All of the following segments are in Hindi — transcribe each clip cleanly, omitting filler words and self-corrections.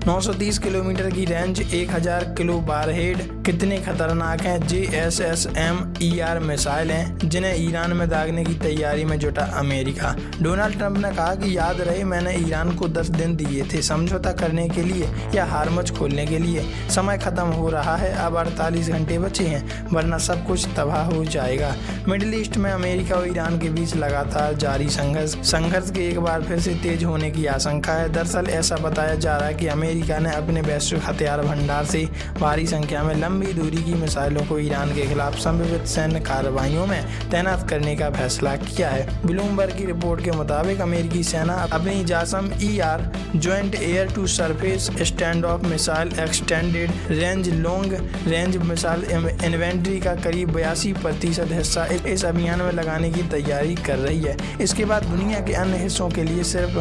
930 किलोमीटर की रेंज, 1000 किलो वारहेड। कितने खतरनाक हैं? JSSM-ER मिसाइल हैं जिन्हें ईरान में दागने की तैयारी में जुटा अमेरिका। डोनाल्ड ट्रंप ने कहा कि याद रहे मैंने ईरान को 10 दिन दिए थे समझौता करने के लिए या हार्मज खोलने के लिए। समय खत्म हो रहा है, अब 48 घंटे बचे हैं वरना सब कुछ तबाह हो जाएगा। मिडिल ईस्ट में अमेरिका और ईरान के बीच लगातार जारी संघर्ष के एक बार फिर से तेज होने की आशंका है। दरअसल ऐसा बताया जा रहा है कि अमेरिका ने अपने वैश्विक हथियार भंडार से भारी संख्या में लंबी दूरी की मिसाइलों को ईरान के खिलाफ संभावित सैन्य कार्रवाइयों में तैनात करने का फैसला किया है। ब्लूमबर्ग की रिपोर्ट के मुताबिक अमेरिकी सेना अपनी JASSM-ER joint air to surface stand off missile extended range long range missile inventory का करीब 82% हिस्सा इस अभियान में लगाने की तैयारी कर रही है। इसके बाद दुनिया के अन्य हिस्सों के लिए सिर्फ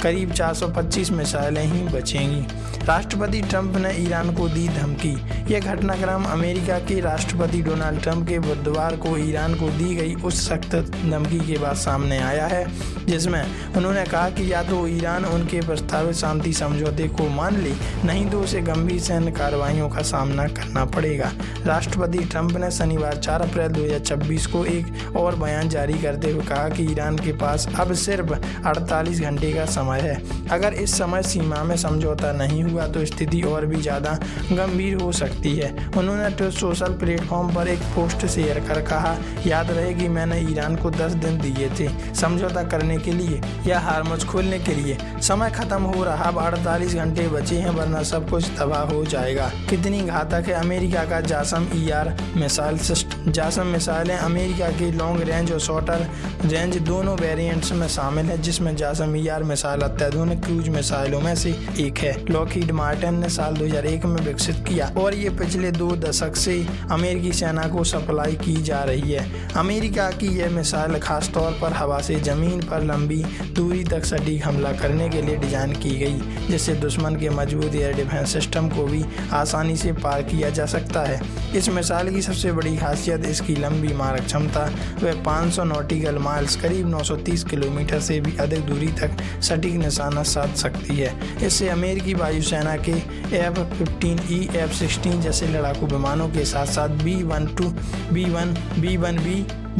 करीब 425 मिसाइलें ही बचेंगी। राष्ट्रपति ट्रंप ने ईरान को दी धमकी। यह घटनाक्रम अमेरिका के राष्ट्रपति डोनाल्ड ट्रंप के बुधवार को ईरान को दी गई उस सख्त धमकी के बाद सामने आया है जिसमें उन्होंने कहा कि या तो ईरान उनके प्रस्तावित शांति समझौते को मान ले, नहीं तो उसे गंभीर सैन्य कार्रवाइयों का सामना करना पड़ेगा। राष्ट्रपति ट्रंप ने शनिवार 4 अप्रैल 2026 को एक और बयान जारी करते हुए कहा कि ईरान के पास अब सिर्फ 48 घंटे का समय है। अगर इस समय सीमा में समझौता नहीं हुआ तो स्थिति और भी ज़्यादा गंभीर हो सकती है। उन्होंने सोशल प्लेटफॉर्म पर एक पोस्ट शेयर कर कहा, याद रहे कि मैंने ईरान को 10 दिन दिए थे समझौता करने के लिए या हार्मज खोलने के लिए। समय खत्म हो रहा, अब 48 घंटे बचे हैं वरना सब कुछ तबाह हो जाएगा। कितनी घातक है अमेरिका का JASSM-ER मिसाइल सिस्टम? JASSM मिसाइलें अमेरिका के लॉन्ग रेंज और शॉर्टर रेंज दोनों वेरिएंट्स में शामिल है, जिसमें JASSM-ER मिसाइल अत्याधुनिक क्रूज मिसाइलों में से एक है। लॉकहीड मार्टिन ने साल 2001 में विकसित किया और ये पिछले 2 दशक से अमेरिकी सेना को सप्लाई की जा रही है। अमेरिका की यह मिसाइल खासतौर पर हवा से जमीन पर लंबी दूरी तक सटीक हमला करने के लिए डिजाइन की गई, जिससे दुश्मन के मजबूत एयर डिफेंस सिस्टम को भी आसानी से पार किया जा सकता है। इस मिसाइल की सबसे बड़ी खासियत इसकी लंबी मारक क्षमता। वह 500 नॉटिकल माइल्स करीब 930 किलोमीटर से भी अधिक दूरी तक सटीक निशाना साध सकती है। इससे अमेरिकी वायुसेना के F-15E, F-16 जैसे लड़ाकू विमानों के साथ साथ B-12, B-1, B-1B,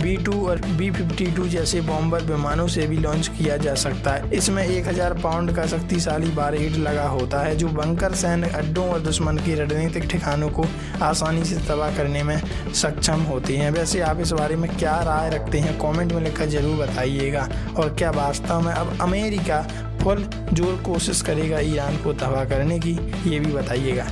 B-2 और B-52 जैसे बॉम्बर विमानों से भी लॉन्च किया जा सकता है। इसमें 1000 पाउंड का शक्तिशाली वारहेड लगा होता है जो बंकर, सैन्य अड्डों और दुश्मन के रणनीतिक ठिकानों को आसानी से तबाह करने में सक्षम होते हैं। वैसे आप इस बारे में क्या राय रखते हैं? कमेंट में लिखकर जरूर बताइएगा। और क्या वास्तव में अब अमेरिका फुल जोर कोशिश करेगा ईरान को तबाह करने की, ये भी बताइएगा।